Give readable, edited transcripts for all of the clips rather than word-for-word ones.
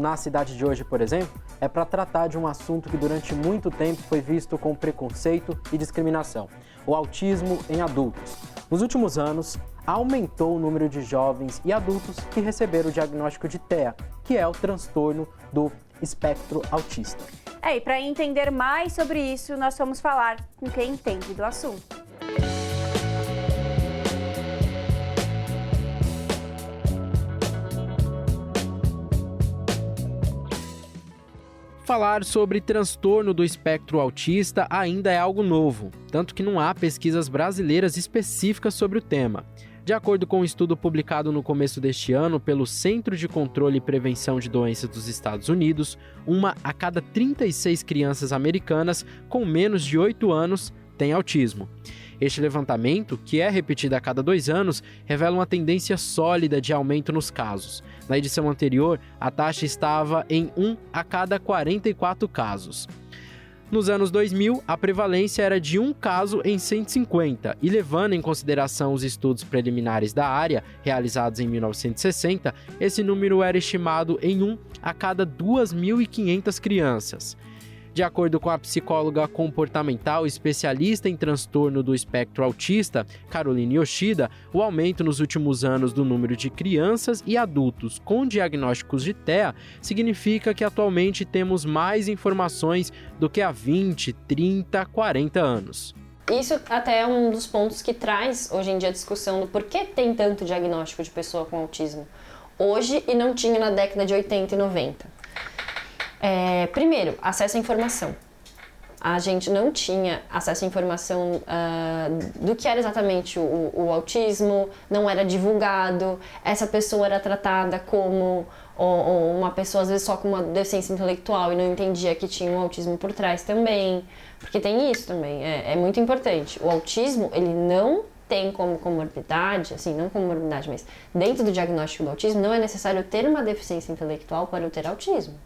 Na Cidade de Hoje, por exemplo, é para tratar de um assunto que durante muito tempo foi visto com preconceito e discriminação: o autismo em adultos. Nos últimos anos, aumentou o número de jovens e adultos que receberam o diagnóstico de TEA, que é o transtorno do espectro autista. E para entender mais sobre isso, nós vamos falar com quem entende do assunto. Falar sobre transtorno do espectro autista ainda é algo novo, tanto que não há pesquisas brasileiras específicas sobre o tema. De acordo com um estudo publicado no começo deste ano pelo Centro de Controle e Prevenção de Doenças dos Estados Unidos, 1 a cada 36 crianças americanas com menos de 8 anos tem autismo. Este levantamento, que é repetido a cada 2 anos, revela uma tendência sólida de aumento nos casos. Na edição anterior, a taxa estava em 1 a cada 44 casos. Nos anos 2000, a prevalência era de 1 caso em 150, e levando em consideração os estudos preliminares da área, realizados em 1960, esse número era estimado em 1 a cada 2.500 crianças. De acordo com a psicóloga comportamental especialista em transtorno do espectro autista, Caroline Yoshida, o aumento nos últimos anos do número de crianças e adultos com diagnósticos de TEA significa que atualmente temos mais informações do que há 20, 30, 40 anos. Isso até é um dos pontos que traz hoje em dia a discussão do porquê tem tanto diagnóstico de pessoa com autismo hoje e não tinha na década de 80 e 90. Primeiro, acesso à informação. A gente não tinha acesso à informação do que era exatamente o autismo, não era divulgado, essa pessoa era tratada como uma pessoa, às vezes, só com uma deficiência intelectual e não entendia que tinha um autismo por trás também, porque tem isso também, é muito importante. O autismo, ele não tem como comorbidade, assim, não comorbidade, mas dentro do diagnóstico do autismo, não é necessário ter uma deficiência intelectual para eu ter autismo.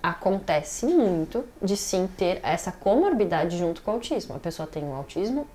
Acontece muito de sim ter essa comorbidade junto com o autismo. A pessoa tem o autismo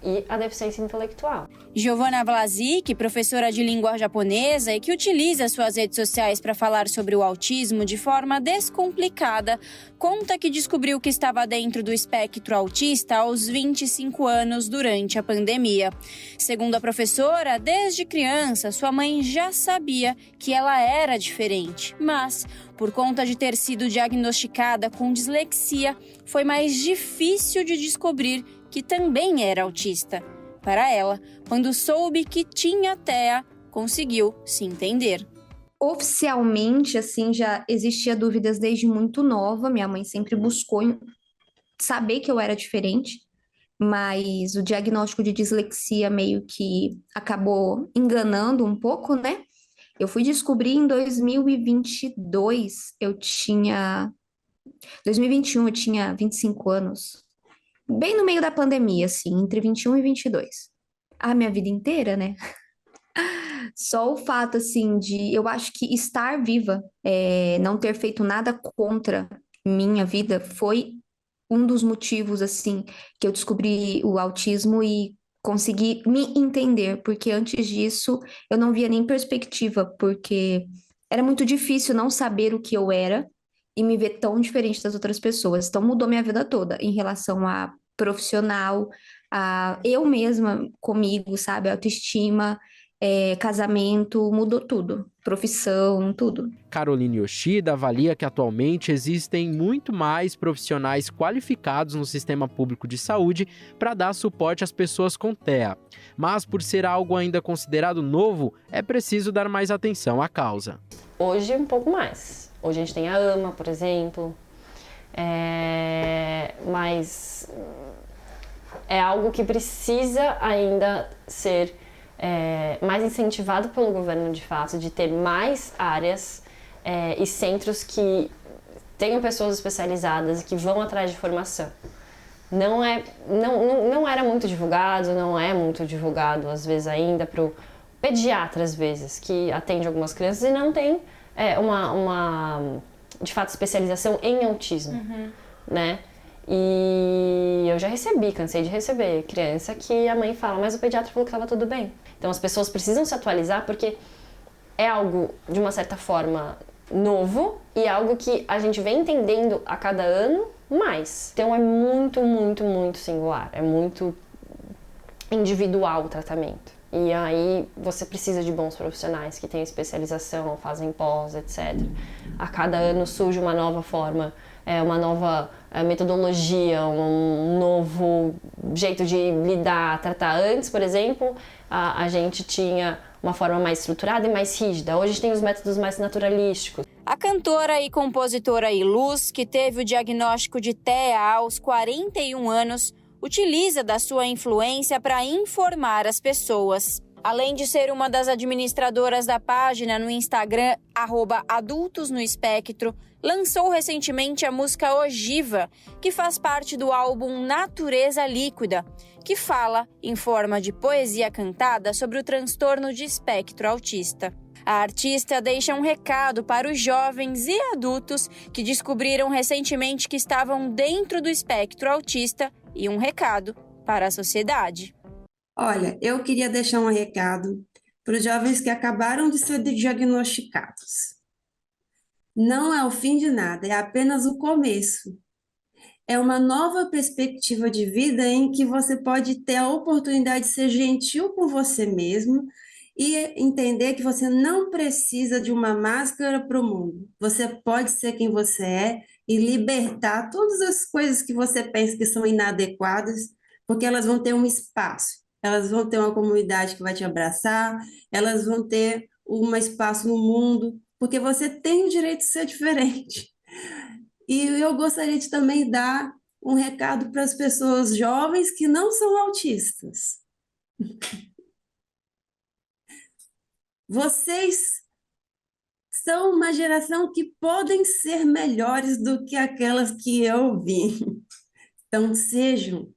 e a deficiência intelectual. Giovanna Vlasic, professora de língua japonesa e que utiliza suas redes sociais para falar sobre o autismo de forma descomplicada, conta que descobriu que estava dentro do espectro autista aos 25 anos durante a pandemia. Segundo a professora, desde criança, sua mãe já sabia que ela era diferente, mas, por conta de ter sido diagnosticada com dislexia, foi mais difícil de descobrir que também era autista. Para ela, quando soube que tinha TEA, conseguiu se entender. Oficialmente, assim, já existia dúvidas desde muito nova. Minha mãe sempre buscou saber que eu era diferente, mas o diagnóstico de dislexia meio que acabou enganando um pouco, né? Eu fui descobrir em 2022, 2021 eu tinha 25 anos. Bem no meio da pandemia, assim, entre 21 e 22. A minha vida inteira, né? Só o fato, assim, de... Eu acho que estar viva, não ter feito nada contra minha vida, foi um dos motivos, assim, que eu descobri o autismo e consegui me entender. Porque antes disso, eu não via nem perspectiva, porque era muito difícil não saber o que eu era e me ver tão diferente das outras pessoas. Então, mudou minha vida toda em relação a profissional, a eu mesma comigo, sabe? Autoestima, casamento, mudou tudo. Profissão, tudo. Caroline Yoshida avalia que atualmente existem muito mais profissionais qualificados no sistema público de saúde para dar suporte às pessoas com TEA. Mas, por ser algo ainda considerado novo, é preciso dar mais atenção à causa. Hoje, um pouco mais. Hoje a gente tem a AMA, por exemplo, mas é algo que precisa ainda ser mais incentivado pelo governo, de fato, de ter mais áreas e centros que tenham pessoas especializadas e que vão atrás de formação. Não era muito divulgado, não é muito divulgado, às vezes, ainda para o pediatra, às vezes, que atende algumas crianças e não tem uma de fato, especialização em autismo, né? E eu já cansei de receber criança que a mãe fala, mas o pediatra falou que estava tudo bem. Então as pessoas precisam se atualizar porque é algo, de uma certa forma, novo e algo que a gente vem entendendo a cada ano mais. Então é muito, muito, muito singular, é muito individual o tratamento. E aí você precisa de bons profissionais que têm especialização, fazem pós, etc. A cada ano surge uma nova forma, uma nova metodologia, um novo jeito de lidar, tratar. Antes, por exemplo, a gente tinha uma forma mais estruturada e mais rígida. Hoje a gente tem os métodos mais naturalísticos. A cantora e compositora Iluz, que teve o diagnóstico de TEA aos 41 anos, utiliza da sua influência para informar as pessoas. Além de ser uma das administradoras da página no Instagram, @adultosnoespectro, lançou recentemente a música Ogiva, que faz parte do álbum Natureza Líquida, que fala, em forma de poesia cantada, sobre o transtorno de espectro autista. A artista deixa um recado para os jovens e adultos que descobriram recentemente que estavam dentro do espectro autista e um recado para a sociedade. Olha, eu queria deixar um recado para os jovens que acabaram de ser diagnosticados. Não é o fim de nada, é apenas o começo. É uma nova perspectiva de vida em que você pode ter a oportunidade de ser gentil com você mesmo e entender que você não precisa de uma máscara para o mundo. Você pode ser quem você é e libertar todas as coisas que você pensa que são inadequadas, porque elas vão ter um espaço. Elas vão ter uma comunidade que vai te abraçar, elas vão ter um espaço no mundo, porque você tem o direito de ser diferente. E eu gostaria de também dar um recado para as pessoas jovens que não são autistas. Vocês são uma geração que podem ser melhores do que aquelas que eu vi. Então, sejam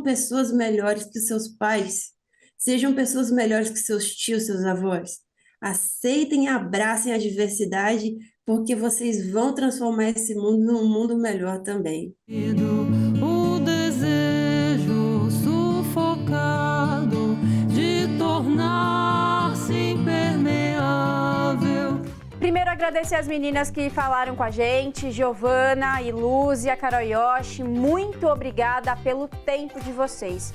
pessoas melhores que seus pais, sejam pessoas melhores que seus tios, seus avós. Aceitem e abracem a diversidade, porque vocês vão transformar esse mundo num mundo melhor também. O desejo sufocado de tornar-se impermeável. Primeiro, agradecer as meninas que falaram com a gente, Giovana, Iluz e a Carol Yoshi. Muito obrigada pelo tempo de vocês.